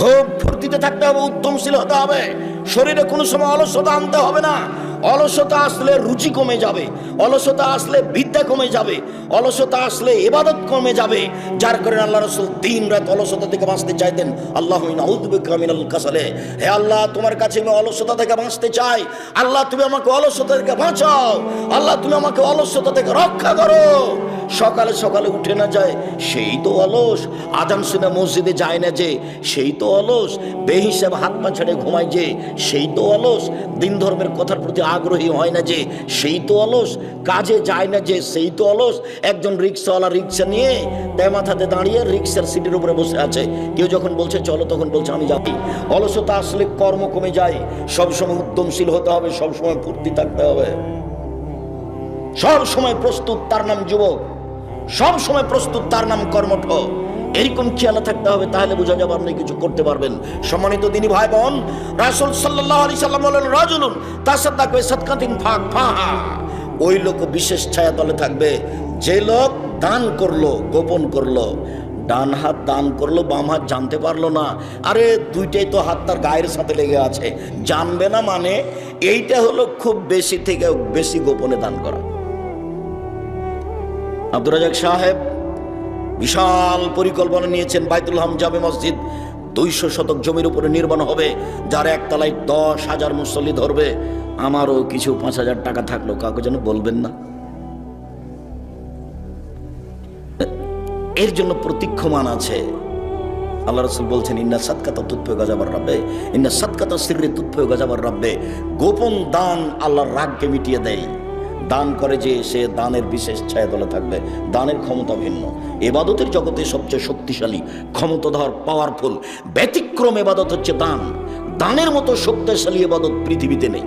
খুব ফুর্তিতে থাকতে হবে, উদ্যমশীল হতে হবে। শরীরে কোনো সময় অলসতা আনতে হবে না। অলসতা আসলে রুচি কমে যাবে, অলসতা আসলে বিদ্যা কমে যাবে, অলসতা আসলে ইবাদত কমে যাবে। যার কারণে আল্লাহ রাসূল দিন রাত অলসতা থেকে বাঁচতে চাইতেন। আল্লাহুম্মা আউযু বিকা মিনাল কাসালে, হে আল্লাহ তোমার কাছে আমি অলসতা থেকে বাঁচতে চাই। আল্লাহ তুমি আমাকে অলসতা থেকে বাঁচাও, আল্লাহ তুমি আমাকে অলসতা থেকে রক্ষা করো। সকালে সকালে উঠে না যায়, সেই তো অলস। আজান শুনে মসজিদে যায় না যে, সেই তো অলস। বেহিসাব হাত পা ছেড়ে ঘুমায় যে, সেই তো অলস। দিন ধর্মের কথার প্রতি আগ্রহী হয় না যে, সেই তো অলস। কাজে যায় না যে, সেই তো অলস। একজন রিক্সাওয়ালা রিক্সা নিয়ে মাথাতে দাঁড়িয়ে রিক্সার সিটের উপরে বসে আছে। কেউ যখন বলছে চলো, তখন বলছে আমি যাবি। অলসতা আসলে কর্ম কমে যায়। সবসময় উদ্যমশীল হতে হবে, সবসময় ফুর্তি থাকতে হবে, সব সময় প্রস্তুত তার নাম যুবক, সব সময় প্রস্তুত তার নাম কর্মঠ। এরকম খেয়াল থাকতে হবে, তাহলে বোঝা যাবে আপনি কিছু করতে পারবেন। সম্মানিত দিনী ভাই বোন, রাসূল সাল্লাল্লাহু আলাইহি সাল্লাম বলেন, রাজুলুন তাসাদ্দাকা বিসাদকাতিন ফাখফাহা, ওই লোক বিশেষ ছায়া তলে থাকবে যে লোক দান করলো, গোপন করলো। ডান হাত দান করলো, বাম হাত জানতে পারলো না। আরে দুইটাই তো হাত তার গায়ের সাথে লেগে আছে, জানবে না মানে? এইটা হলো খুব বেশি থেকে বেশি গোপনে দান করা। আব্দুর রাজ্জাক সাহেব বিশাল পরিকল্পনা নিয়েছেন। বাইতুল হাম জামে মসজিদ 200 শতক জমির উপরে নির্মাণ হবে, যার একতলায় 10,000 মুসল্লি ধরবে। আমারও কিছু 5,000 টাকা থাকলো, কাউকে যেন বলবেন না। এর জন্য প্রতীক্ষমান আছে। আল্লাহ রাসূল বলছেন, ইন্না সাদকাতা তুতফিউ গাযাবার রাব্বে, ইন্না সাদকাতা সিররি তুতফিউ গাযাবার রাব্বে। গোপন দান আল্লাহর রাগকে মিটিয়ে দেয়। দান করে যে, সে দানের বিশেষ ছায়াতলে থাকবে। দানের ক্ষমতা ভিন্ন। ইবাদতের জগতে সবচেয়ে শক্তিশালী, ক্ষমতাধর, পাওয়ারফুল, ব্যতিক্রম ইবাদত হচ্ছে দান। দানের মতো শক্তিশালী ইবাদত পৃথিবীতে নেই।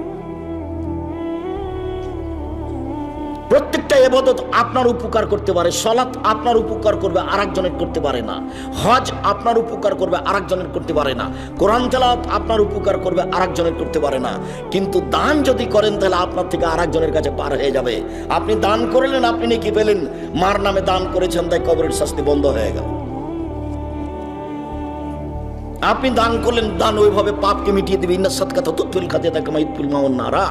প্রত্যেকটা ইবাদত আপনার উপকার করতে পারে। সালাত আপনার উপকার করবে, আরেকজনের করতে পারে না। হজ আপনার উপকার করবে, আরেকজনের করতে পারে না। কোরআন তেলাওয়াত আপনার উপকার করবে, আরেকজনের করতে পারে না। কিন্তু দান যদি করেন, তাহলে আপনার থেকে আরেকজনের কাছে পার হয়ে যাবে। আপনি দান করলেন, আপনি নাকি পেলেন, মার নামে দান করেছেন, তাই কবরের শাস্তি বন্ধ হয়ে গেল। আপনি দান করলেন, দান ওইভাবে পাপকে মিটিয়ে দিবে। ইন্না সাদকাতা তুতফিল খাতিয়াতা কামা ইতফিল মাউন নারা।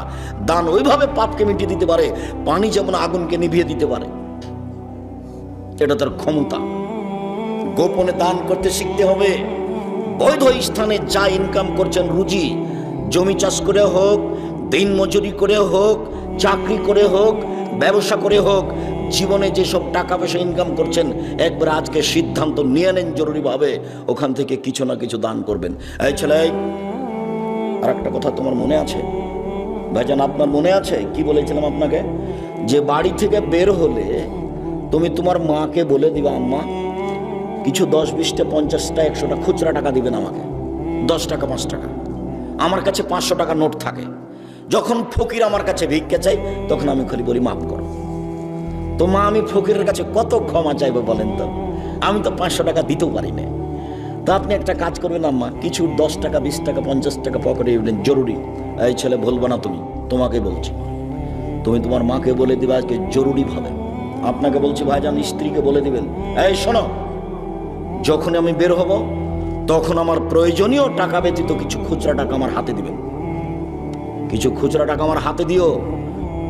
দান ওইভাবে পাপকে মিটিয়ে দিতে পারে, পানি যেমন আগুনকে নিভিয়ে দিতে পারে। এটা তার ক্ষমতা। গোপনে দান করতে শিখতে হবে। বৈধ স্থানে যা ইনকাম করছেন, রুজি, জমি চাষ করে হোক, দিন মজুরি করে হোক, চাকরি করে হোক, ব্যবসা করে হোক, জীবনে যেসব টাকা পয়সা ইনকাম করছেন, একবার আজকে সিদ্ধান্ত নিয়ে নেন জরুরিভাবে ওখান থেকে কিছু না কিছু দান করবেন। এই ছেলে, আর একটা কথা তোমার মনে আছে ভাইজান? আপনার মনে আছে কি বলেছিলাম আপনাকে? যে বাড়ি থেকে বের হলে তুমি তোমার মাকে বলে দিবা, আম্মা কিছু 10, 20টা, 50টা, 100টা খুচরা টাকা দিবেন আমাকে। 10 টাকা, 5 টাকা। আমার কাছে 500 টাকা নোট থাকে। যখন ফকির আমার কাছে ভিক্ষা চাই, তখন আমি খালি বলি মাফ করো। তো মা, আমি ফকিরের কাছে কত ক্ষমা চাইবো বলেন তো? আমি তো 500 টাকা দিতেও পারি না। তো আপনি একটা কাজ করবেন আম্মা, কিছু 10 টাকা, 20 টাকা, 50 টাকা পকেটে দিবেন, জরুরি। এই ছেলে, বলবো না তুমি, তোমাকে বলছি। তুমি তোমার মাকে বলে দিবে আজকে জরুরিভাবে। আপনাকে বলছি ভাইজান, স্ত্রীকে বলে দিবেন, এই শোনো, যখন আমি বের হব, তখন আমার প্রয়োজনীয় টাকা ব্যতীত কিছু খুচরা টাকা আমার হাতে দিবেন। কিছু খুচরা টাকা আমার হাতে দিও।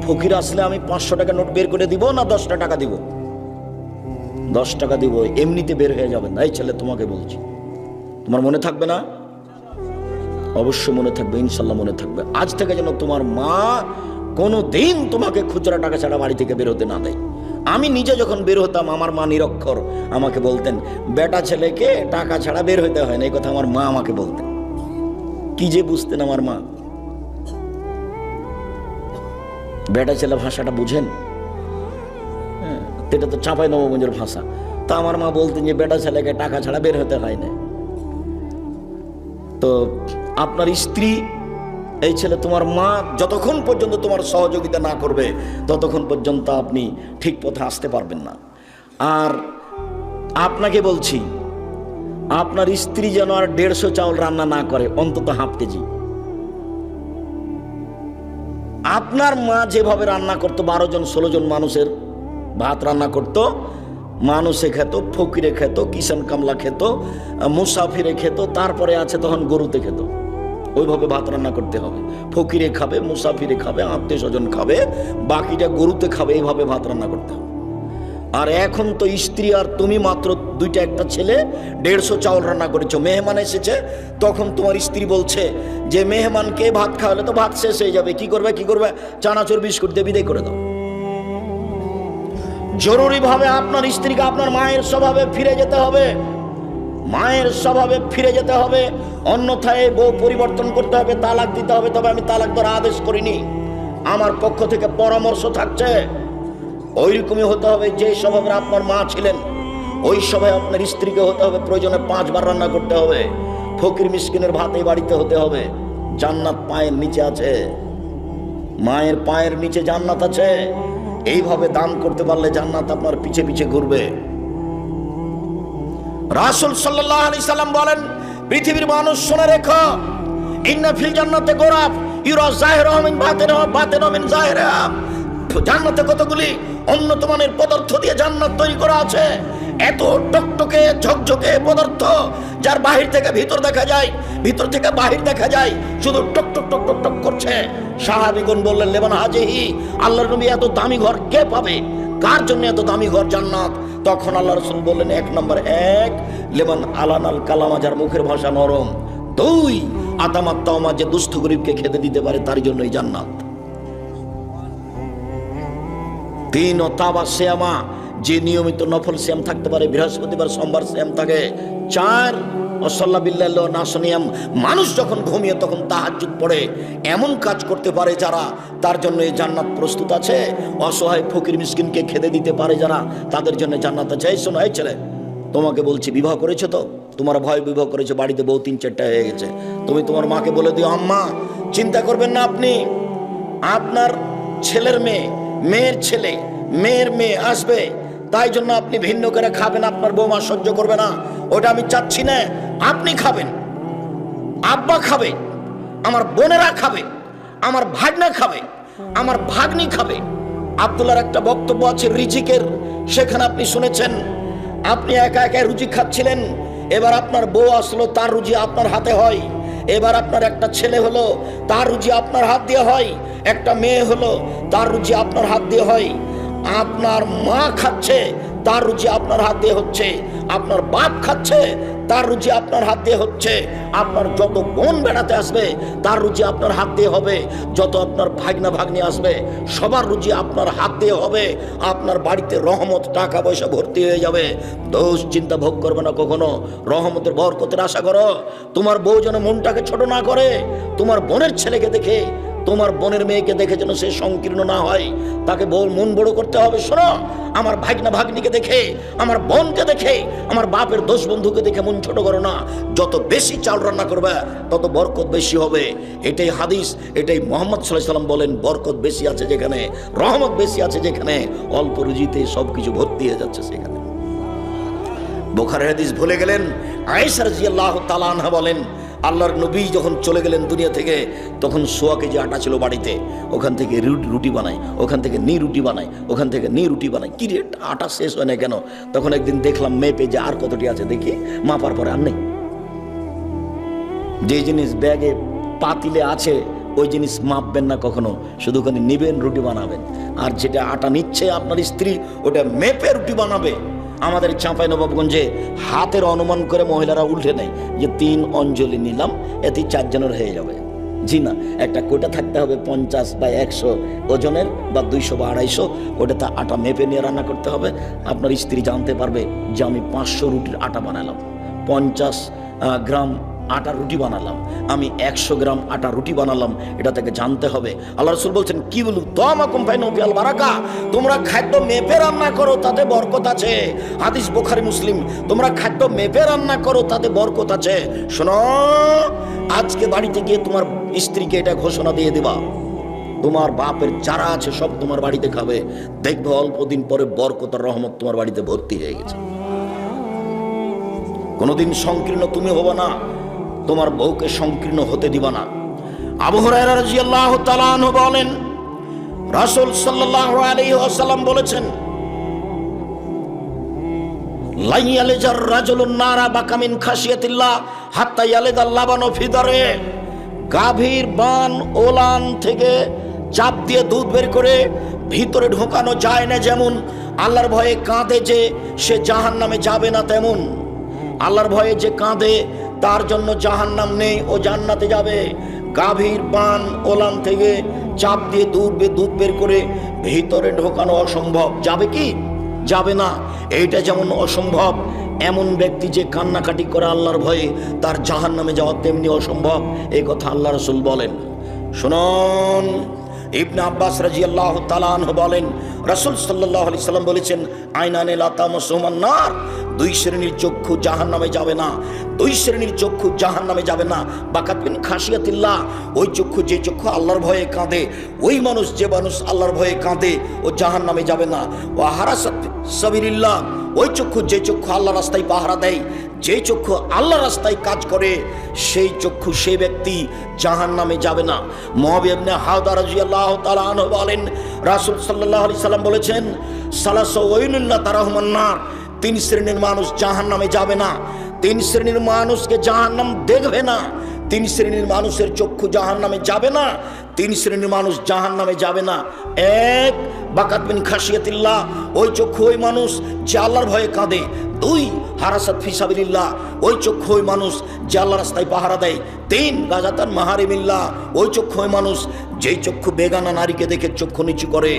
ফকির আসলে আমি 500 টাকা নোট বের করে দিব না 10টা টাকা দিব? 10 টাকা দিব। এমনিতে বের হয়ে যাবেন। এই ছেলে, তোমাকে বলছি, তোমার মনে থাকবে না? অবশ্যই মনে থাকবে, ইনশাল্লাহ মনে থাকবে। আজ থেকে যেন তোমার মা কোনো দিন তোমাকে খুচরা টাকা ছাড়া বাড়ি থেকে বের হতে না দেয়। আমি নিজে যখন বের হতাম, আমার মা নিরক্ষর আমাকে বলতেন, বেটা ছেলেকে টাকা ছাড়া বের হতে হয় না। এই কথা আমার মা আমাকে বলতেন। কি যে বুঝতেন আমার মা। বেটা ছেলে ভাষাটা বুঝেন? এটা তো চাঁপাই নবাবগঞ্জের ভাষা। তা আমার মা বলতেন যে বেটা ছেলেকে টাকা ছাড়া বের হতে হয় না। তো আপনার স্ত্রী, এই ছেলে, তোমার মা যতক্ষণ পর্যন্ত তোমার সহযোগিতা না করবে, ততক্ষণ পর্যন্ত আপনি ঠিক পথে আসতে পারবেন না। আর আপনাকে বলছি, আপনার স্ত্রী যেন আর 150 চাউল রান্না না করে, অন্তত হাফ কেজি। আপনার মা যেভাবে রান্না করতো, 12 জন 16 জন মানুষের ভাত রান্না করতো, মানুষে খেত, ফকিরে খেত, কিষান কামলা খেত, মুসাফিরে খেত, তারপরে আছে তখন গরুতে খেত। ওইভাবে ভাত রান্না করতে হবে। ফকিরে খাবে, মুসাফিরে খাবে, আত্মীয় স্বজন খাবে, বাকিটা গরুতে খাবে, এইভাবে ভাত রান্না করতে হবে। আর এখন তো স্ত্রী আর তুমি মাত্র দুইটা, একটা ছেলে, 150 চাউল রান্না করেছো, মেহমান এসেছে, তখন তোমার স্ত্রী বলছে যে মেহমানকে ভাত খাওয়ালে তো ভাত শেষ হয়ে যাবে, কি করবে, চানাচুর বিস্কুট দিয়ে বিদায় করে দাও। জরুরিভাবে আপনার স্ত্রীকে আপনার মায়ের স্বভাবে ফিরে যেতে হবে, মায়ের স্বভাবে ফিরে যেতে হবে, অন্যথায় বউ পরিবর্তন করতে হবে, তালাক দিতে হবে। তবে আমি তালাক দেওয়ার আদেশ করিনি, আমার পক্ষ থেকে পরামর্শ থাকছে ওইরকমই হতে হবে যে স্বভাবের আপনার মা ছিলেন, ওই সময় আপনার স্ত্রীকে হতে হবে। প্রয়োজনে 5 বার রান্না করতে হবে। ফকির মিসকিনের ভাত এই বাড়িতে হতে হবে। জান্নাত পায়ের নিচে আছে, মায়ের পায়ের নিচে জান্নাত আছে। এইভাবে দান করতে পারলে জান্নাত আপনার পিছে পিছে ঘুরবে। রাসূল সাল্লাল্লাহু আলাইহি সাল্লাম বলেন, পৃথিবীর মানুষ শুনে রেখো, ইন্না ফিল জান্নাতে গোরাফ ইউরা যাহিরুহা মিন বাতিনিহা বাতিনুহা মিন যাহিরিহা। জান্নাতে কতগুলি উন্নত মানের পদার্থ দিয়ে জান্নাত তৈরি করা আছে। এত টকটকে ঝকঝকে পদার্থ, যার বাহির থেকে ভিতর দেখা যায়, ভিতর থেকে বাহির দেখা যায়, শুধু টক টক টক টক টক করছে। সাহাবীগণ বললেন, লেমান হাজিহি, আল্লাহর নবী এত দামি ঘর কে পাবে? কার জন্য এত দামি ঘর জান্নাত? তখন আল্লাহ রাসূল বললেন, 1 নম্বর, লেমান আলানাল কালামা, যার মুখের ভাষা নরম। 2 আতামাত তাওমা, যে দুস্থ গরিবকে খেতে দিতে পারে, তার জন্যই জান্নাত। 3 তাবা সিয়ামা, যে নিয়মিত নফল সিয়াম থাকতে পারে, বৃহস্পতিবার সোমবার সিয়াম থাকে। 4 ওয়াসাল্লা বিল্লাহি নাসনিয়াম, মানুষ যখন ঘুমিয়ে তখন তাহাজ্জুদ পড়ে, এমন কাজ করতে পারে যারা, তার জন্য এই জান্নাত প্রস্তুত আছে। অসহায় ফকির মিসকিনকে খেতে দিতে পারে যারা, তাদের জন্য জান্নাত আছে। এই শোনো, এই ছেলে, তোমাকে বলছি, বিবাহ করেছো তো? তোমার ভয় বিবাহ করেছো, বাড়িতে বউ 3-4টা হয়ে গেছে। তুমি তোমার মাকে বলে দিও, আম্মা চিন্তা করবেন না, আপনি আপনার ছেলের মেয়ে, মেয়ের ছেলে, মেয়ের মেয়ে আসবে, তাই জন্য আপনি ভিন্ন করে খাবেন, আপনার বৌমা সহ্য করবে না, ওটা আমি চাচ্ছি না। আপনি খাবেন, আব্বা খাবে, আমার বোনেরা খাবে, আমার ভাগনা খাবে, আমার ভাগ্নি খাবে। আব্দুল্লাহর একটা বক্তব্য আছে রিজিকের, সেখানে আপনি শুনেছেন, আপনি একা একা রুজি খাচ্ছিলেন, এবার আপনার বউ আসলো, তার রুজি আপনার হাতে হয়। এবার আপনার একটা ছেলে হলো, তার রুজি আপনার হাত দিয়ে হয়। একটা মেয়ে হলো, তার রুজি আপনার হাত দিয়ে হয়। আপনার মা খাচ্ছে, তার রুজি আপনার হাত দিয়ে হচ্ছে। আপনার বাপ খাচ্ছে, তার রুজি আপনার হাত দিয়ে হচ্ছে। আপনার যত বোন বেড়াতে আসবে, তার রুজি আপনার হাত দিয়ে হবে। যত আপনার ভাগনা ভাগ্নি আসবে, সবার রুজি আপনার হাত দিয়ে হবে। আপনার বাড়িতে রহমত, টাকা পয়সা ভর্তি হয়ে যাবে। দোষ চিন্তা ভোগ করবে না কখনো, রহমতের বরকতের আশা করো। তোমার বউ যেন মনটাকে ছোট না করে, তোমার বোনের ছেলেকে দেখে, তোমার বোনের মেয়েকে দেখে যেন সে সংকীর্ণ না হয়, তাকে মন বড় করতে হবে। শোনো, আমার ভাগনা ভাগ্নিকে দেখে, আমার বোনকে দেখে, আমার বাপের দোষ বন্ধুকে দেখে মন ছোট করো না। যত বেশি চাল রান্না করবে, তত বরকত বেশি হবে। এটাই হাদিস, এটাই মুহাম্মদ সাল্লাল্লাহু আলাইহি ওয়াসাল্লাম বলেন, বরকত বেশি আছে যেখানে, রহমত বেশি আছে যেখানে, অল্প রুজিতে সবকিছু ভর্তি হয়ে যাচ্ছে সেখানে। বুখারীর হাদিস ভুলে গেলেন? আয়েশা রাদিয়াল্লাহু তাআলা আনহা বলেন, আল্লাহর নবী যখন চলে গেলেন দুনিয়া থেকে, তখন 100 কেজি আটা ছিল বাড়িতে। ওখান থেকে রুটি বানাই, ওখান থেকে রুটি বানাই, ওখান থেকে রুটি বানাই। কি রে, আটা শেষ হয় না কেন? তখন একদিন দেখলাম মেপে যে আর কতটি আছে, দেখি মাপার পরে আর নেই। যে জিনিস ব্যাগে পাতিলে আছে, ওই জিনিস মাপবেন না কখনো, শুধু ওখানে নিবেন, রুটি বানাবেন। আর যেটা আটা নিচ্ছে আপনার স্ত্রী, ওটা মেপে রুটি বানাবে। আমাদের চাঁপাইনবাবগঞ্জে হাতের অনুমান করে মহিলারা উল্টে নেয় যে 3 অঞ্জলি নিলাম, এতে 4 জনের হয়ে যাবে। জি না, একটা কোটা থাকতে হবে 50 বা 100 ওজনের, বা 200 বা 250, ওটাতে আটা মেপে নিয়ে রান্না করতে হবে। আপনার স্ত্রী জানতে পারবে যে আমি 500 রুটির আটা বানালাম, 50 গ্রাম আটা রুটি বানালাম, আমি 100 গ্রাম আটা রুটি বানালাম, এটা তাকে জানতে হবে। আল্লাহ রাসূল বলছেন, কি বলু তামাকুম ফাইনু ফিল বারাকা, তোমরা খাদ্য মেপে রান্না করো, তাতে বরকত আছে। হাদিস বুখারী মুসলিম। তোমরা খাদ্য মেপে রান্না করো, তাতে বরকত আছে। শোনো, আজকে বাড়িতে গিয়ে তোমার স্ত্রীকে এটা ঘোষণা দিয়ে দিবা, তোমার বাপের যারা আছে সব তোমার বাড়িতে খাবে, দেখবে অল্প দিন পরে বরকত আর রহমত তোমার বাড়িতে ভর্তি হয়ে গেছে। কোনোদিন সংকীর্ণ তুমি হবে না, তোমার বউকে সংকীর্ণ হতে দিবা না। আবু হুরায়রা রাদিয়াল্লাহু তাআলা আনহু বলেন, রাসূল সাল্লাল্লাহু আলাইহি ওয়াসাল্লাম বলেছেন, লা ইয়ালিজার রাজুলুন নারা বাকামিন খাশিয়াতিল্লাহ হাত্তা ইয়ালিদাল লাবানু ফি দারে। গাভীর বান ওলান থেকে চাপ দিয়ে দুধ বের করে ভিতরে ঢোকানো যায় না, যেমন আল্লাহর ভয়ে কাঁদে যে সে জাহান্নামে যাবে না, তেমন আল্লাহর ভয়ে যে কাঁদে তার জন্য জাহান্নাম নেই, ও জান্নাতে যাবে। গাভীর বান ওলান থেকে চাপ দিয়ে দুধ বের করে ভিতরে ঢোকানো অসম্ভব, যাবে কি? যাবে না। এইটা যেমন অসম্ভব, এমন ব্যক্তি যে কান্নাকাটি করে আল্লাহর ভয়ে তার জাহান্নামে যাওয়া তেমনি অসম্ভব। এই কথা আল্লাহ রাসূল বলেন। শুনুন, ইবনে আব্বাস রাদিয়াল্লাহু তাআলা আনহু বলেন, রাসূল সাল্লাল্লাহু আলাইহি সাল্লাম বলেছেন, আইনানে লা তামাসুহুমান নার, দুই শ্রেণীর চক্ষু জাহান্নামে যাবে না, দুই শ্রেণীর চক্ষু জাহান্নামে যাবে না। বাকাত মিন খাশিয়াতিল্লাহ, ওই চক্ষু যে চক্ষু আল্লাহর ভয়ে কাঁদে, ওই মানুষ যে মানুষ আল্লাহর ভয়ে কাঁদে ও জাহান্নামে যাবে না। ওয়া হারাসাত সাবিলিল্লাহ, ওই চক্ষু যে চক্ষু আল্লাহর রাস্তায় পাহারা দেয়, যে চক্ষু আল্লাহর রাস্তায় কাজ করে, সেই চক্ষু সেই ব্যক্তি জাহান্নামে যাবে না। মুআবিয়া ইবনে হাওদা রাদিয়াল্লাহু তাআলা আনহু বলেন, রাসূল সাল্লাল্লাহু আলাইহি সাল্লাম বলেছেন, সালাসু ওয়াইলুন লা তারাহুমান নার, তিন শ্রেণীর মানুষ জাহান্নামে যাবে না, তিন শ্রেণীর মানুষকে জাহান্নাম দেখবে না, তিন শ্রেণীর মানুষের চক্ষু জাহান্নামে যাবে না, তিন শ্রেণীর মানুষ জাহান্নামে যাবে না। এক, বাকাত মিন খাশিয়াতিল্লাহ, ওই চক্ষু ওই মানুষ যে আল্লাহর ভয়ে কাঁদে। দুই, হারাসাত ফি সাবিলিল্লাহ, ওই চক্ষু ওই মানুষ যে আল্লাহর রাস্তায় পাহারা দেয়। তিন, গাজাতান মাহারিমিল্লাহ, ওই চক্ষু ওই মানুষ যেই চক্ষু বেগানা নারীকে দেখে চক্ষু নিচু করে,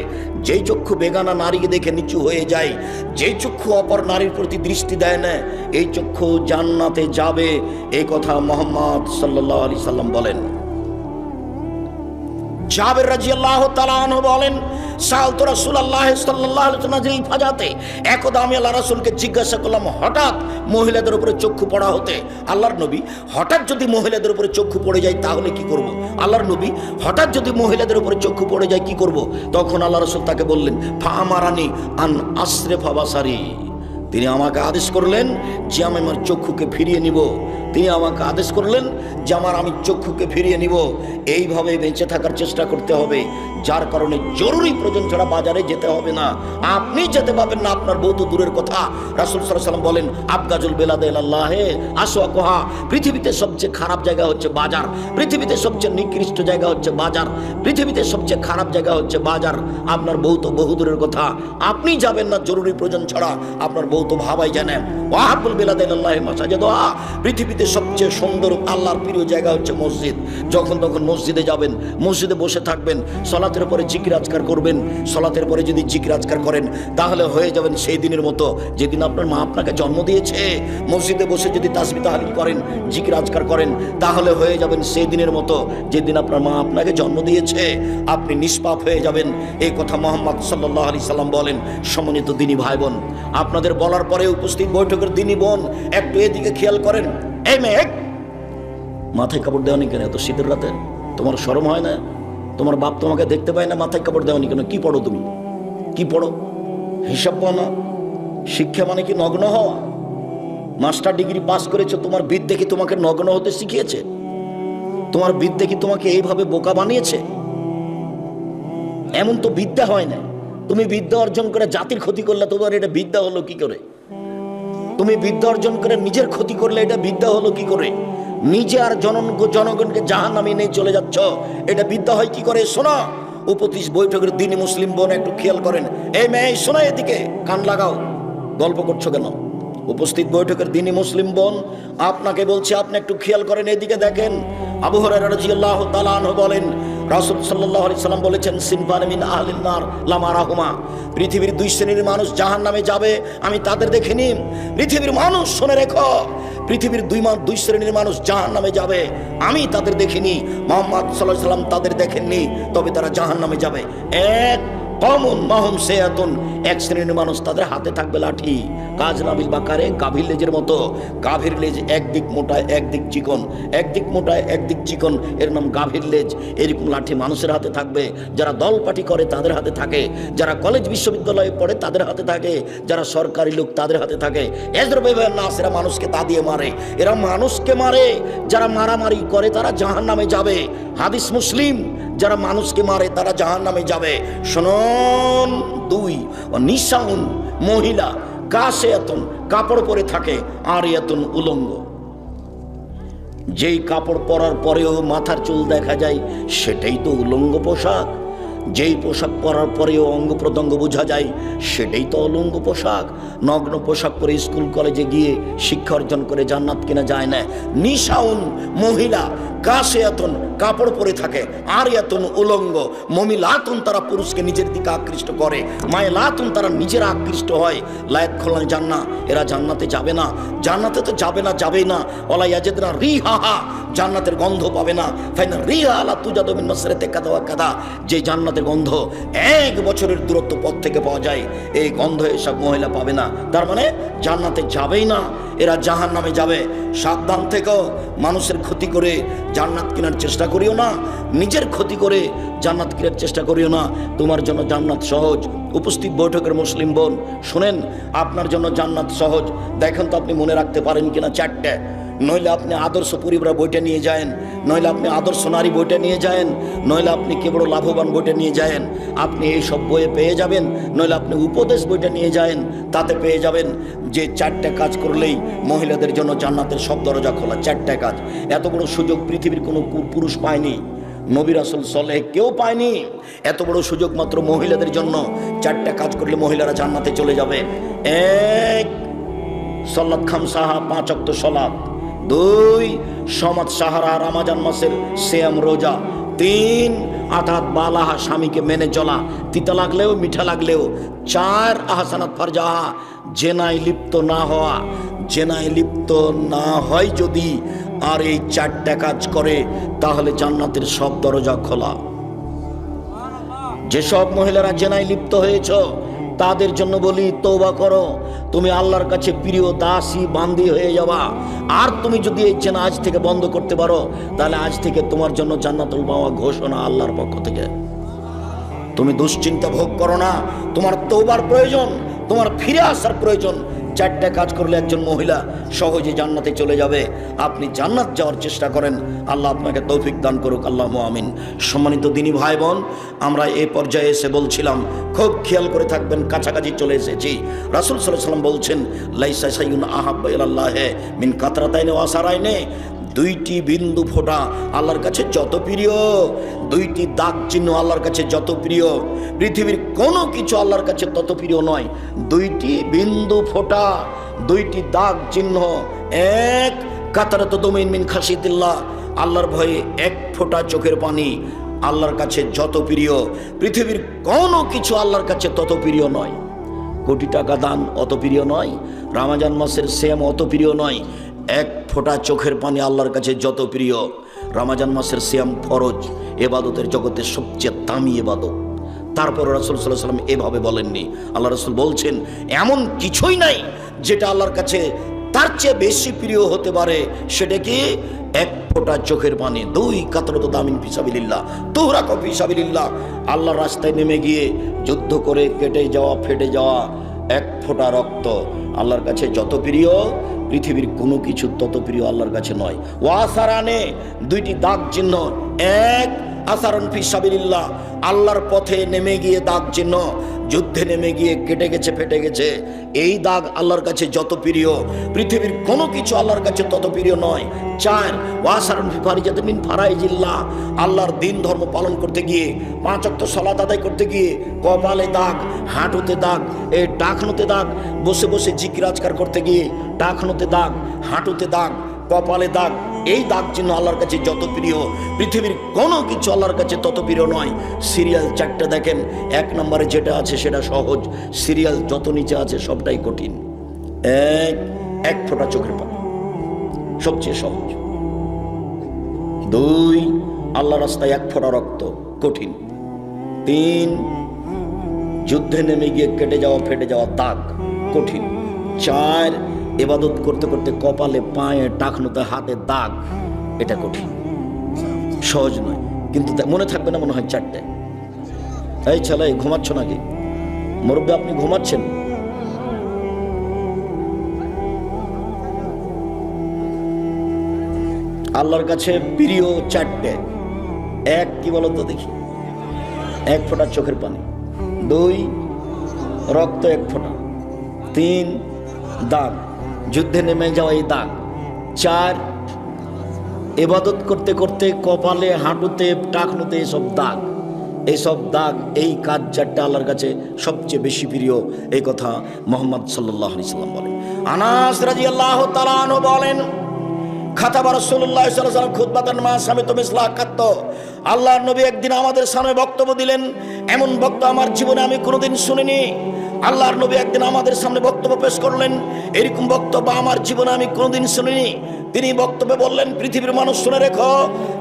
যেই চক্ষু বেগানা নারীকে দেখে নিচু হয়ে যায়, যেই চক্ষু অপর নারীর প্রতি দৃষ্টি দেয় না, এই চক্ষু জান্নাতে যাবে। এই কথা মুহাম্মদ সাল্লাল্লাহু আলাইহি সাল্লাম বলেন। জাবের রাদিয়াল্লাহু তাআলা আনহু বলেন, সাআলতু রাসূলুল্লাহ সাল্লাল্লাহু আলাইহি ওয়াসাল্লাম ফাজাতে, একদা আমি আল্লাহর রাসূলকে জিজ্ঞাসা করলাম, হঠাৎ মহিলাদের উপরে চক্ষু পড়া হতে, আল্লাহর নবী, হঠাৎ যদি মহিলাদের উপরে চক্ষু পড়ে যায় তাহলে কি করব? আল্লাহর নবী, হঠাৎ যদি মহিলাদের উপরে চক্ষু পড়ে যায় কি করব? তখন আল্লাহ রাসূল তাকে বললেন, ফাআমারানি আন আসরিফা বাসারি, তিনি আমাকে আদেশ করলেন যে আমি আমার চক্ষুকে ফিরিয়ে নিব। তিনি আমাকে আদেশ করলেন যে আমি চক্ষুকে ফিরিয়ে নিব। এইভাবে বেঁচে থাকার চেষ্টা করতে হবে, যার কারণে জরুরি প্রয়োজন ছাড়া বাজারে যেতে হবে না। আপনি যেতে পারবেন না, আপনার বউ তো দূরের কথা। রাসূল সাল্লাল্লাহু আলাইহি ওয়াসাল্লাম বলেন, আবগাজুল বেলাদে ইলাল্লাহে আসওয়াকুহা, পৃথিবীতে সবচেয়ে খারাপ জায়গা হচ্ছে বাজার, পৃথিবীতে সবচেয়ে নিকৃষ্ট জায়গা হচ্ছে বাজার, পৃথিবীতে সবচেয়ে খারাপ জায়গা হচ্ছে বাজার। আপনার বউ তো বহু দূরের কথা, আপনি যাবেন না জরুরি প্রয়োজন ছাড়া, আপনার বউ তো ভাবাই জানেন। ওয়াহাবুল বেলাদে ইলাল্লাহি মাসাজিদুহা, পৃথিবীতে সবচেয়ে সুন্দর আল্লাহর প্রিয় জায়গা হচ্ছে মসজিদ। যখন তখন মসজিদে যাবেন, মসজিদে বসে থাকবেন, সালাতের পরে জিকির আজকার করবেন। সালাতের পরে যদি জিকির আজকার করেন তাহলে হয়ে যাবেন সেই দিনের মতো যেদিন আপনার মা আপনাকে জন্ম দিয়েছে। মসজিদে বসে যদি তাসবিহ তাহলিল করেন, জিকির আজকার করেন, তাহলে হয়ে যাবেন সেই দিনের মতো যেদিন আপনার মা আপনাকে জন্ম দিয়েছে। আপনি নিষ্পাপ হয়ে যাবেন। এই কথা মুহাম্মদ সাল্লাল্লাহু আলাইহি সাল্লাম বলেন। সম্মানিত দিনী ভাই বোন, আপনাদের বলার পরে উপস্থিত বৈঠকের দিনী বোন একটু এদিকে খেয়াল করেন। এই মেয়ে, মাথায় কাপড় দেওয়া নি কেন এত শীতের রাতে? তোমার শরম হয় না? তোমার বাপ তোমাকে দেখতে পায় না? মাথায় কাপড় দেওয়া নি কেন? কি পড়ো তুমি? কি পড়ো? হিসাব পাও না? শিক্ষা মানে কি নগ্ন হওয়া? মাস্টার ডিগ্রি পাস করেছো, তোমার বিদ্যে কি তোমাকে নগ্ন হতে শিখিয়েছে? তোমার বিদ্যে কি তোমাকে এইভাবে বোকা বানিয়েছে? এমন তো বিদ্যা হয় না। তুমি বিদ্যা অর্জন করে জাতির ক্ষতি করলে তোমার এটা বিদ্যা হলো কি করে? তুমি বিদ্যা অর্জন করে নিজের ক্ষতি করলে এটা বিদ্যা হলো কি করে? নিজে আর জনগণকে জাহান্নামে নিয়ে চলে যাচ্ছ, এটা বিদ্যা হয় কি করে? শোনো, উপস্থিত বৈঠকের দিনী মুসলিম বোন একটু খেয়াল করেন। এই মেয়ে, শোনো, এদিকে কান লাগাও। গল্প করছো কেন? উপস্থিত বৈঠকের দিনী মুসলিম বোন, আপনাকে বলছি, আপনি একটু খেয়াল করেন, এদিকে দেখেন। আবু হুরায়রা রাদিয়াল্লাহু তাআলা আনহু বলেন, রাসূল সাল্লাল্লাহু আলাইহি সাল্লাম বলেছেন, সিনফান মিন আহলিন নার লা মারাহুমা, পৃথিবীর দুই শ্রেণীর মানুষ জাহান্নামে যাবে, আমি তাদের দেখিনি। পৃথিবীর মানুষ শুনে রেখো, পৃথিবীর দুই শ্রেণীর মানুষ জাহান্নামে যাবে, আমি তাদের দেখিনি। মুহাম্মদ সাল্লাল্লাহু আলাইহি সাল্লাম তাদের দেখেননি, তবে তারা জাহান্নামে যাবে। এক, কমন মাহুম সেয়াতুন, এক শ্রেণীর মানুষ, তাদের হাতে থাকবে লাঠি, কাজ নাবিল বাকারে, গাভীর লেজের মতো। গাভীর লেজ একদিক মোটা একদিক চিকন, একদিক মোটা একদিক চিকন, এর নাম গাভীর লেজ। এরকম লাঠি মানুষের হাতে থাকবে। যারা দল পার্টি করে তাদের হাতে থাকে, যারা কলেজ বিশ্ববিদ্যালয়ে পড়ে তাদের হাতে থাকে, যারা সরকারি লোক তাদের হাতে থাকে। এরা মানুষকে তা দিয়ে মারে, এরা মানুষকে মারে। যারা মারামারি করে তারা জাহান্নামে যাবে। হাদিস মুসলিম, যারা মানুষকে মারে তারা জাহান্নামে যাবে। শুনুন, দুই, নিসাউন, মহিলা, কাসিয়াতুন কাপড় পরে থাকে, আরিয়াতুন উলঙ্গ। যেই কাপড় পরার পরেও মাথার চুল দেখা যায় সেটাই তো উলঙ্গ পোশাক। যেই পোশাক পরার পরেও অঙ্গ প্রত্যঙ্গ বোঝা যায় সেটাই তো অলঙ্গ পোশাক। নগ্ন পোশাক পরে স্কুল কলেজে গিয়ে শিক্ষা অর্জন করে জান্নাত কিনা যায় না। নিশাউন মহিলা, কাসিয়াতুন কাপড় পরে থাকে, আরিয়াতুন উলঙ্গ। মমিলাতুন তারা পুরুষকে নিজের দিকে আকৃষ্ট করে, মায়লাতুন তারা নিজেরা আকৃষ্ট হয়। লায়াত খোলান জান্না, এরা জান্নাতে যাবে না। জান্নাতে তো যাবে না, যাবেই না। ওলা ইয়াজিদনা রিহাহা, জান্নাতের গন্ধ পাবে না। ফাইনা রিহা আলা তুজাদু মিন মাসরাতি কাদা ওয়া কাদা, যে জান্নাতের গন্ধ 1 বছরের দূরত্ব পথ থেকে পাওয়া যায়, এই গন্ধ এসব মহিলা পাবে না। তার মানে জান্নাতে যাবেই না, এরা জাহান্নামে যাবে। সাবধান থেকো, মানুষের ক্ষতি করে জান্নাত কেনার চেষ্টা করিও না, নিজের ক্ষতি করে জান্নাত কেনার চেষ্টা করিও না। তোমার জন্য জান্নাত সহজ। উপস্থিত বৈঠকের মুসলিম বোন শুনেন, আপনার জন্য জান্নাত সহজ। দেখেন তো আপনি মনে রাখতে পারেন কিনা 4টে। নইলে আপনি আদর্শ পরিবার বইটা নিয়ে যায়েন, নইলে আপনি আদর্শ নারী বইটা নিয়ে যায়েন, নইলে আপনি কে বড় লাভবান বইটা নিয়ে যায়েন, আপনি এই সব বইয়ে পেয়ে যাবেন। নইলে আপনি উপদেশ বইটা নিয়ে যায়েন, তাতে পেয়ে যাবেন যে 4টে কাজ করলেই মহিলাদের জন্য জান্নাতের সব দরজা খোলা। 4টে কাজ, এত বড় সুযোগ পৃথিবীর কোনো পুরুষ পায়নি, নবী রাসূল সালেহ কেউ পায়নি। এত বড় সুযোগ মাত্র মহিলাদের জন্য। 4টে কাজ করলে মহিলারা জান্নাতে চলে যাবে। 1 সালাত খামসাহা, 5 ওয়াক্ত সালাত। 2 সমাজ সাহারা, রমজান মাসের সিয়াম রোজা। 3 আতাত বালাহা, স্বামীকে মেনে চলা, তিতা লাগলেও মিঠা লাগলেও। 4 আহসানাত ফারজাহা, জেনায় লিপ্ত না হওয়া। জেনায় লিপ্ত না হয় যদি আর এই 4টে কাজ করে তাহলে জান্নাতের সব দরজা খোলা। যেসব মহিলারা জেনায় লিপ্ত হয়েছ তাদের জন্য বলি, তওবা করো। তুমি আল্লাহর কাছে প্রিয় দাসী বান্দি হয়ে যাবা। আর তুমি যদি এই জেনা আজ থেকে বন্ধ করতে পারো তাহলে আজ থেকে তোমার জন্য জান্নাতুল মাওয়া ঘোষণা আল্লাহর পক্ষ থেকে। তুমি দুশ্চিন্তা ভোগ করো না, তোমার তওবার প্রয়োজন, তোমার ফিরে আসার প্রয়োজন। 4টে কাজ করলে একজন মহিলা সহজে জান্নাতে চলে যাবে। আপনি জান্নাত যাওয়ার চেষ্টা করেন, আল্লাহ আপনাকে তৌফিক দান করুক, আল্লাহুম্মা আমিন। সম্মানিত দিনী ভাই বোন, আমরা এই পর্যায়ে এসে বলছিলাম, খুব খেয়াল করে থাকবেন, কাছাকাছি চলে এসেছি। রাসূল সাল্লাল্লাহু আলাইহি ওয়াসাল্লাম বলছেন, লাইসা শাইউন আহাব্বা ইলাল্লাহি মিন কাতরাতাইনি ওয়া সারাইনি। 2টি বিন্দু ফোঁটা আল্লাহর কাছে যত প্রিয়, 2টি দাগ চিহ্ন আল্লাহর কাছে যত প্রিয়, পৃথিবীর কোনো কিছু আল্লাহর কাছে তত প্রিয় নয়। 2টি বিন্দু ফোঁটা, 2টি দাগ চিহ্ন। 1 কাতরাতু দুমিন মিন খাশিয়াতিল্লাহ, আল্লাহর ভয়ে 1 ফোঁটা চোখের পানি আল্লাহর কাছে যত প্রিয়, পৃথিবীর কোনো কিছু আল্লাহর কাছে তত প্রিয় নয়। কোটি টাকা দান অত প্রিয় নয়, রমজান মাসের সিয়াম অত প্রিয় নয়। 1 ফোঁটা চোখের পানি আল্লাহর কাছে যত প্রিয়। রমজান মাসের সিয়াম ফরজ, এবাদতের জগতের সবচেয়ে দামি এবাদত। তারপর রাসূল সাল্লাল্লাহু আলাইহি ওয়াসাল্লাম এভাবে বলেননি। আল্লাহ রাসূল বলছেন, এমন কিছুই নাই যেটা আল্লাহর কাছে তার চেয়ে বেশি প্রিয় হতে পারে। সেটা কি? 1 ফোঁটা চোখের পানি। 2 কাতরাতু দামিন ফি সাবিলিল্লাহ, তুহরাকু ফি সাবিলিল্লাহ, আল্লাহর রাস্তায় নেমে গিয়ে যুদ্ধ করে কেটে যাওয়া, ফেটে যাওয়া 1 ফোঁটা রক্ত আল্লাহর কাছে যত প্রিয়, পৃথিবীর কোনো কিছু তত প্রিয় আল্লাহর কাছে নয়। ওয়াসারানে, 2টি দাগ চিহ্ন। 1 আসারন ফি সাবিলিল্লাহ, আল্লাহর পথে নেমে গিয়ে দাগ চিহ্ন, যুদ্ধে নেমে গিয়ে কেটে গেছে, ফেটে গেছে। এই দাগ আল্লাহর কাছে যত প্রিয়, পৃথিবীর কোনো কিছু আল্লাহর কাছে তত প্রিয় নয়। 4 ওয়াসারন ফি ফারিজাতিন মিন ফারাইজিল্লাহ, আল্লাহর দিন ধর্ম পালন করতে গিয়ে, 5 ওয়াক্ত সালাত আদায় করতে গিয়ে কপালে দাগ, হাঁটুতে দাগ, এই টাকনুতে দাগ, বসে বসে জিকির আজকার করতে গিয়ে টাকনুতে দাগ, হাঁটুতে দাগ, কপালে দাগ। এই দাগ চিহ্ন আল্লাহর কাছে যত প্রিয়, পৃথিবীর কোনো কিছু আল্লাহর কাছে তত প্রিয় নয়। সিরিয়াল 4টে দেখেন, 1 নম্বরে যেটা আছে সেটা সহজ, সিরিয়াল যত নিচে আছে সবটাই কঠিন। 1 ফোঁটা চোখের পানি সবচেয়ে সহজ। 2 আল্লাহ রাস্তায় 1 ফোঁটা রক্ত কঠিন। 3 যুদ্ধে নেমে গিয়ে কেটে যাওয়া, ফেটে যাওয়া দাগ কঠিন। 4 ইবাদত করতে করতে কপালে, পায়ে, টাকনুতে, হাতে দাগ, এটা কঠিন, সহজ নয়। কিন্তু মনে থাকবে না মনে হয় 4টে। এই ছেলে, ঘুমাচ্ছ নাকি? মুরব্বী, আপনি ঘুমাচ্ছেন? আল্লাহর কাছে প্রিয় 4টে। 1 কি বলো তো দেখি? 1 ফোঁটা চোখের পানি। 2 রক্ত 1 ফোঁটা। 3 দাগ, যুদ্ধে নেমে যাওয়া এই দাগ। 4 ইবাদত করতে করতে কপালে, হাঁটুতে, টাকনুতে এসব দাগ। এইসব দাগ, এই কাজ 4টা আল্লাহর কাছে সবচেয়ে বেশি প্রিয়। এই কথা মুহাম্মদ সাল্লাল্লাহু আলাইহি সাল্লাম বলেন। আনাস রাদিয়াল্লাহু তাআলা আনহু বলেন, খাতাবা রাসূলুল্লাহ সাল্লাল্লাহু আলাইহি ওয়াসাল্লাম খুতবাতান মা সামিতু মিসলা কাত্ত। আল্লাহর নবী একদিন আমাদের সামনে বক্তব্য দিলেন, এমন বক্তব্য আমার জীবনে আমি কোনোদিন শুনিনি। আল্লাহর নবী একদিন আমাদের সামনে বক্তব্য পেশ করলেন, এরকম বক্তব্য আমার জীবনে আমি কোনোদিন শুনিনি। তিনি বক্তব্যে বললেন, পৃথিবীর মানুষ শুনে রেখো,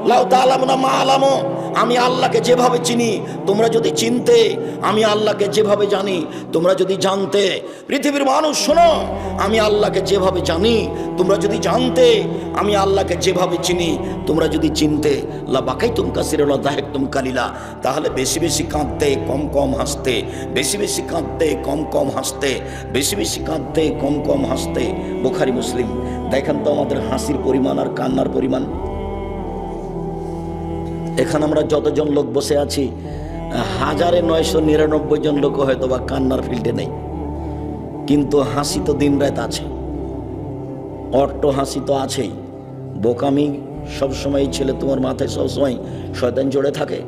লাউ তাআলামুনা মা আলামু, আমি আল্লাহকে যেভাবে চিনি তোমরা যদি চিনতে, আমি আল্লাহকে যেভাবে জানি তোমরা যদি জানতে। পৃথিবীর মানুষ শোনো, আমি আল্লাহকে যেভাবে জানি তোমরা যদি জানতে, আমি আল্লাহকে যেভাবে চিনি তোমরা যদি চিনতে, লা বাকাইতুম কাসীরান ওয়া দাহিকতুম কালিলা, তাহলে বেশি বেশি কাঁদতে কম কম হাসতে, বেশি বেশি কাঁদতে কম কম হাসতে, বেশি বেশি কাঁদতে কম কম হাসতে। বুখারী মুসলিম। দেখেন তো আমাদের হাসির পরিমাণ আর কান্নার পরিমাণ। এখানে আমরা যতজন লোক বসে আছি, 1999 জন লোক হয়তো বা কান্নার ফিল্ডে নেই, কিন্তু হাসি তো দিন রাত আছে, অট্ট হাসি তো আছেই। বোকামি সবসময় ছেলে তোমার মাথায় সবসময় শয়তান জড়ে থাকে।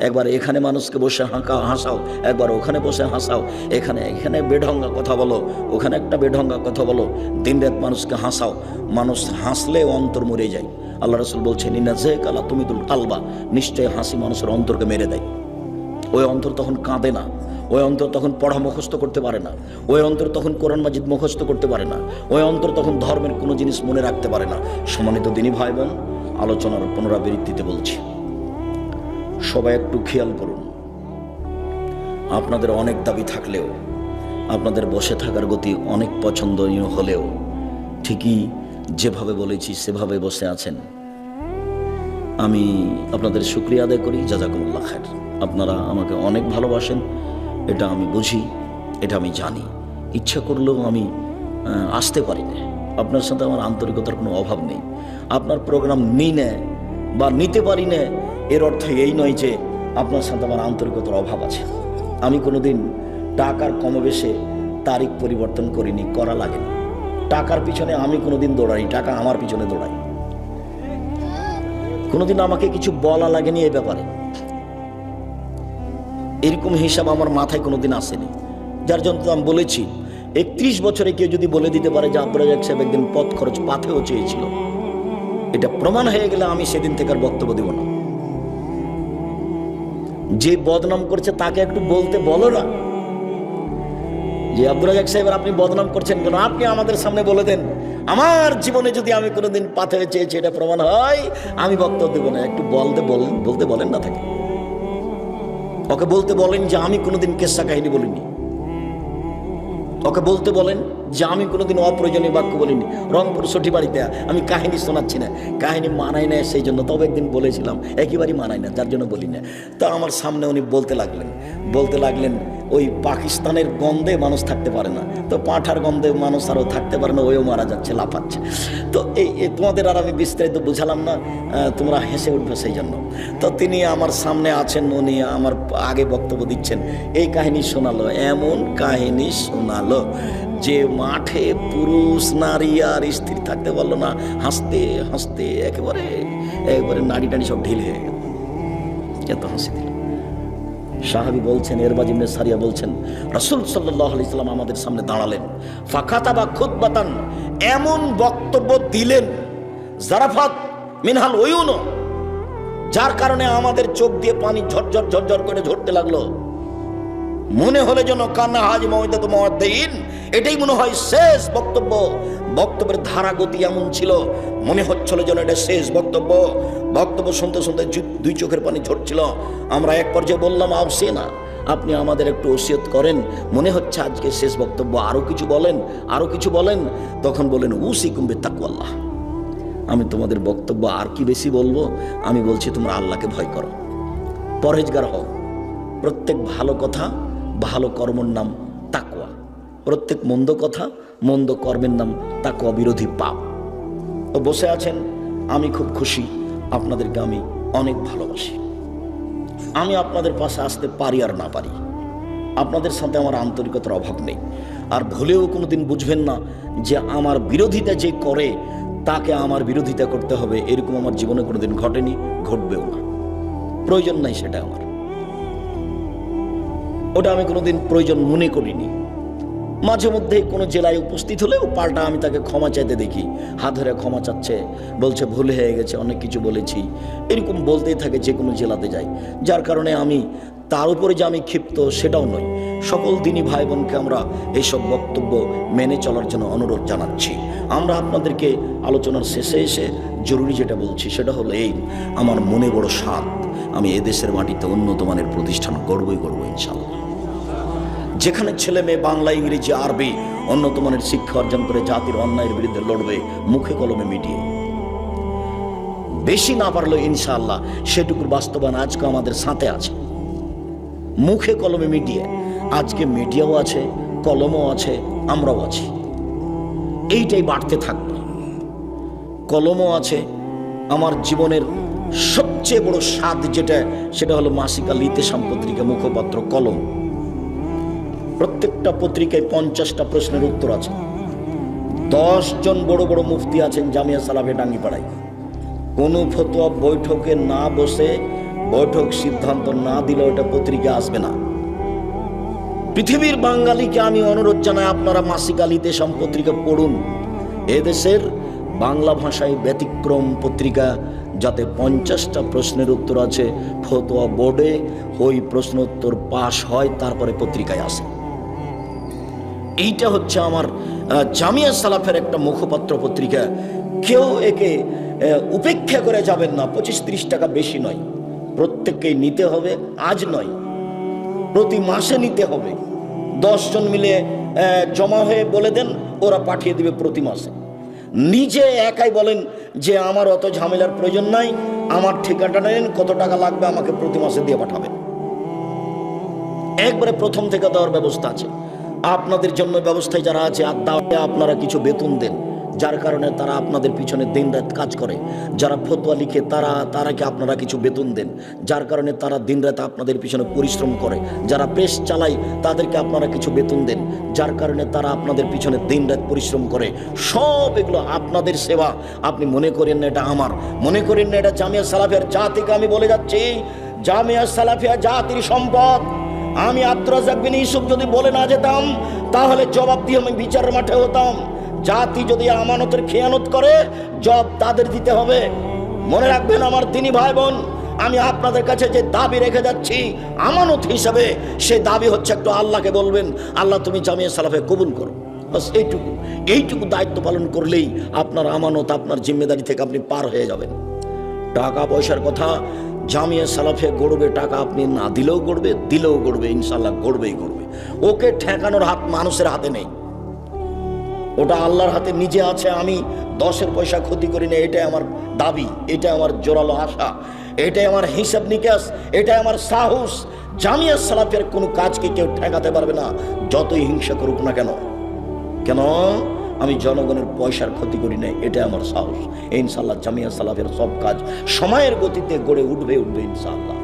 একবার এখানে মানুষকে বসে হাসাও, একবার ওখানে বসে হাসাও, এখানে এখানে বেঢঙ্গা কথা বলো, ওখানে একটা বেঢঙ্গা কথা বলো, দিন রাত মানুষকে হাসাও। মানুষ হাসলে অন্তর মরে যায়। আল্লাহ রাসূল বলছেন, ইন্না যাকালা তুমিতুল কালবা, নিশ্চয় হাসি মানুষের অন্তরকে মেরে দেয়। ওই অন্তর তখন কাঁদে না, ওই অন্তর তখন পড়া মুখস্থ করতে পারে না, ওই অন্তর তখন কোরআন মাজিদ মুখস্থ করতে পারে না, ওই অন্তর তখন ধর্মের কোনো জিনিস মনে রাখতে পারে না। সম্মানিত দিনী ভাই বোন, আলোচনার পুনরাবৃত্তিতে বলছি, সবাই একটু খেয়াল করুন। আপনাদের অনেক দাবি থাকলেও, আপনাদের বসে থাকার গতি অনেক পছন্দনীয় হলেও, ঠিকই যেভাবে বলেছি সেভাবে বসে আছেন। আমি আপনাদের শুকরিয়া আদায় করি, জাযাকুমুল্লাহ খায়র। আপনারা আমাকে অনেক ভালোবাসেন, এটা আমি বুঝি, এটা আমি জানি। ইচ্ছা করলেও আমি আসতে পারি না। আপনার সাথে আমার আন্তরিকতার কোনো অভাব নেই। আপনার প্রোগ্রাম নিই না বা নিতে পারি না, এর অর্থ এই নয় যে আপনার সাথে আমার আন্তরিকতার অভাব আছে। আমি কোনোদিন টাকার কমবেশে তারিখ পরিবর্তন করিনি, করা লাগেনি। টাকার পিছনে আমি কোনোদিন দৌড়াই, টাকা আমার পিছনে দৌড়াই। কোনোদিন আমাকে কিছু বলা লাগেনি এই ব্যাপারে, এরকম হিসাব আমার মাথায় কোনোদিন আসেনি। যার জন্য আমি বলেছি, 31 বছরে কেউ যদি বলে দিতে পারে যে আব্দুর রাজ্জাক সাহেব একদিন পথ খরচ পাথেও চেয়েছিল, এটা প্রমাণ হয়ে গেলে আমি সেদিন থেকে আর বক্তব্য দেব না। যে বদনাম করছে তাকে একটু বলতে বলো না যে আব্দুর রাজ্জাক সাহেব আপনি বদনাম করছেন কেন, আপনি আমাদের সামনে বলে দেন। আমার জীবনে যদি আমি কোনোদিন পাথেও চেয়েছি এটা প্রমাণ হয়, আমি বক্তব্য দেব না। একটু বলতে বলেন না থাকে, ওকে বলতে বলেন যে আমি কোনোদিন কেসা কাহিনী বলিনি, ওকে বলতে বলেন যে আমি কোনোদিন অপ্রয়োজনীয় বাক্য বলিনি। রংপুর সঠিবাড়িতে আমি কাহিনী শোনাচ্ছি না, কাহিনী মানাই না সেই জন্য। তবে একদিন বলেছিলাম, একেবারেই মানাই না, যার জন্য বলি না। তা আমার সামনে উনি বলতে লাগলেন ওই পাকিস্তানের গন্ধে মানুষ থাকতে পারে না, তো পাঁঠার গন্ধে মানুষ আরও থাকতে পারে না, ওইও মারা যাচ্ছে, লাফাচ্ছে। তো এই তোমাদের আর আমি বিস্তারিত বুঝালাম না, তোমরা হেসে উঠবে সেই জন্য। তো তিনি আমার সামনে আছেন, উনি আমার আগে বক্তব্য দিচ্ছেন, এই কাহিনী শোনালো, এমন কাহিনী শোনালো যে মাঠে পুরুষ নারী আর স্থির থাকতে পারলো না, হাসতে হাসতে একেবারে নাড়ি টাড়ি সব ঢিল হয়ে গেল। এত হাসি দিল। সাহাবী বলছেন, ইরবাজ ইবনে সারিয়া বলছেন, রাসূল সাল্লাল্লাহু আলাইহি সাল্লাম আমাদের সামনে দাঁড়ালেন, ফাকাতাবা খুতবাতান, এমন বক্তব্য দিলেন, জারাফাত মিনহাল উয়ুন, যার কারণে আমাদের চোখ দিয়ে পানি ঝরঝর ঝরঝর করে ঝরতে লাগলো। মনে হলে যেন কান্না হাজ মওইদাতু মুওয়াদ্দিন, এটাই মনে হয় শেষ বক্তব্য। বক্তব্যের ধারা গতি এমন ছিল, মনে হচ্ছিল যেন এটা শেষ বক্তব্য। বক্তব্য শুনতে শুনতে দুই চোখের পানি ঝরছিল। আমরা এক পর্যায়ে বললাম, আফসে না, আপনি আমাদের একটু ওসিয়ত করেন, মনে হচ্ছে আজকে শেষ বক্তব্য, আরো কিছু বলেন, আরো কিছু বলেন। তখন বলেন, উসিকুম বিত্তাকওয়াল্লাহ, আমি তোমাদের বক্তব্য আর কি বেশি বলবো, আমি বলছি তোমরা আল্লাহকে ভয় করো, পরহেজগার হও। প্রত্যেক ভালো কথা, ভালো কর্মের নাম তাকওয়া, প্রত্যেক মন্দ কথা, মন্দ কর্মের নাম তাকওয়া বিরোধী পাপ। ও বসে আছেন, আমি খুব খুশি, আপনাদেরকে আমি অনেক ভালোবাসি। আমি আপনাদের পাশে আসতে পারি আর না পারি, আপনাদের সাথে আমার আন্তরিকতার অভাব নেই। আর ভুলেও কোনোদিন বুঝবেন না যে আমার বিরোধিতা যে করে তাকে আমার বিরোধিতা করতে হবে, এরকম আমার জীবনে কোনোদিন ঘটেনি, ঘটবেও না। প্রয়োজন নাই সেটা আমার, ওটা আমি কোনোদিন প্রয়োজন মনে করিনি। মাঝে মধ্যে কোনো জেলায় উপস্থিত হলেও পাল্টা আমি তাকে ক্ষমা চাইতে দেখি, হাত ধরে ক্ষমা চাচ্ছে, বলছে ভুল হয়ে গেছে, অনেক কিছু বলেছি, এরকম বলতেই থাকে যে কোনো জেলাতে যাই। যার কারণে আমি তার উপরে যে আমি ক্ষিপ্ত সেটাও নয়। সকল দিনই ভাই বোনকে আমরা এইসব বক্তব্য মেনে চলার জন্য অনুরোধ জানাচ্ছি। আমরা আপনাদেরকে আলোচনার শেষে এসে জরুরি যেটা বলছি সেটা হলো এই, আমার মনে বড় স্বাদ, আমি এদেশের মাটিতে উন্নত মানের প্রতিষ্ঠান গড়বই গড়বো ইনশাআল্লাহ। যেখানে ছেলে মেয়ে বাংলা, ইংরেজি, আরবি উন্নত মানের শিক্ষা অর্জন করে জাতির অন্যায়ের বিরুদ্ধে লড়বে, মুখে কলমে মিডিয়ে। বেশি না পারলেও ইনশাআল্লাহ সেটুকুর বাস্তবায়ন আজকে আমাদের সাথে আছে। মুখে কলমে মিডিয়া, আজকে মিডিয়াও আছে, কলমও আছে, আমরাও আছি। এইটাই বাড়তে থাকবে। কলমও আছে। আমার জীবনের সবচেয়ে বড় স্বাদ যেটা, সেটা হলো মাসিকা লিতেশাম পত্রিকা মুখপাত্র কলম। প্রত্যেকটা পত্রিকায় 50টা প্রশ্নের উত্তর আছে। 10 জন বড় বড় মুফতি আছেন জামিয়া সালাফিয়া টাঙ্গিপাড়ায়। কোনো ফতোয়া বৈঠকে না বসে, বৈঠক সিদ্ধান্ত না দিলে ওটা পত্রিকা আসবে না। পৃথিবীর বাঙালিকে আমি অনুরোধ জানাই, আপনারা মাসিকা লিতেশাম পত্রিকা পড়ুন। এদেশের বাংলা ভাষায় ব্যতিক্রম পত্রিকা, যাতে 50টা প্রশ্নের উত্তর আছে। ফতোয়া বোর্ডে ওই প্রশ্ন উত্তর পাশ হয়, তারপরে পত্রিকায় আসে। এইটা হচ্ছে আমার জামিয়া সালাফের একটা মুখপাত্র পত্রিকা। কেউ একে উপেক্ষা করে যাবেন না। 25-30 টাকা বেশি নয়, প্রত্যেককেই নিতে হবে। আজ নয়, প্রতি মাসে নিতে হবে। 10 জন মিলে জমা হয়ে বলে দেন, ওরা পাঠিয়ে দিবে প্রতি মাসে। নিজে একাই বলেন যে আমার অত ঝামেলার প্রয়োজন নাই, আমার ঠিকানাটা নেন, কত টাকা লাগবে আমাকে প্রতি মাসে দিয়ে পাঠাবেন। একবারে প্রথম থেকে দেওয়ার ব্যবস্থা আছে। আপনাদের জন্য ব্যবস্থায় যারা আছে, আর দাওয়াতে আপনারা কিছু বেতন দেন, যার কারণে তারা আপনাদের পিছনে দিন রাত কাজ করে। যারা ফতোয়া লিখে তারাকে আপনারা কিছু বেতন দেন, যার কারণে তারা দিন রাত আপনাদের পিছনে পরিশ্রম করে। যারা প্রেস চালায় তাদেরকে আপনারা কিছু বেতন দেন, যার কারণে তারা আপনাদের পিছনে দিন রাত পরিশ্রম করে। সব এগুলো আপনাদের সেবা। আপনি মনে করেন না এটা আমার, মনে করেন না এটা জামিয়া সালাফিয়ার। জাতিকে আমি বলে যাচ্ছি, জামিয়া সালাফিয়া জাতির সম্পদ। আমি আব্দুর রাজ্জাক বিন ইউসুফ যদি বলে না যেতাম, তাহলে জবাব দিয়ে আমি বিচারের মাঠে হতাম। জাতি যদি আমানতের খেয়ানত করে, জবাব তাদের দিতে হবে। মনে রাখবেন আমার দিনী ভাই বোন, আমি আপনাদের কাছে যে দাবি রেখে যাচ্ছি আমানত হিসাবে, সেই দাবি হচ্ছে একটু আল্লাহকে বলবেন, আল্লাহ তুমি জামিয়া সালাফে কবুল করো। বাস এইটুকু দায়িত্ব পালন করলেই আপনার আমানত, আপনার জিম্মেদারি থেকে আপনি পার হয়ে যাবেন। টাকা পয়সার কথা, জামিয়া সালাফে গড়বে, টাকা আপনি না দিলেও গড়বে, দিলেও গড়বে, ইনশাল্লাহ গড়বেই গড়বে। ওকে ঠেকানোর হাত মানুষের হাতে নেই, ওটা আল্লাহর হাতে নিজে আছে। আমি 10 পয়সা ক্ষতি করি না, এটাই আমার দাবি, এটাই আমার জোরালো আশা, এটাই আমার হিসাব নিকাশ, এটাই আমার সাহস। জামিয়া সালাফের কোনো কাজকে কেউ ঠেকাতে পারবে না, যতই হিংসা করুক না কেন। কেন? আমি জনগণের পয়সার ক্ষতি করি না, এটাই আমার সাহস। ইনশাআল্লাহ জামিয়া সালাফের সব কাজ সময়ের গতিতে গড়ে উঠবে ইনশাআল্লাহ।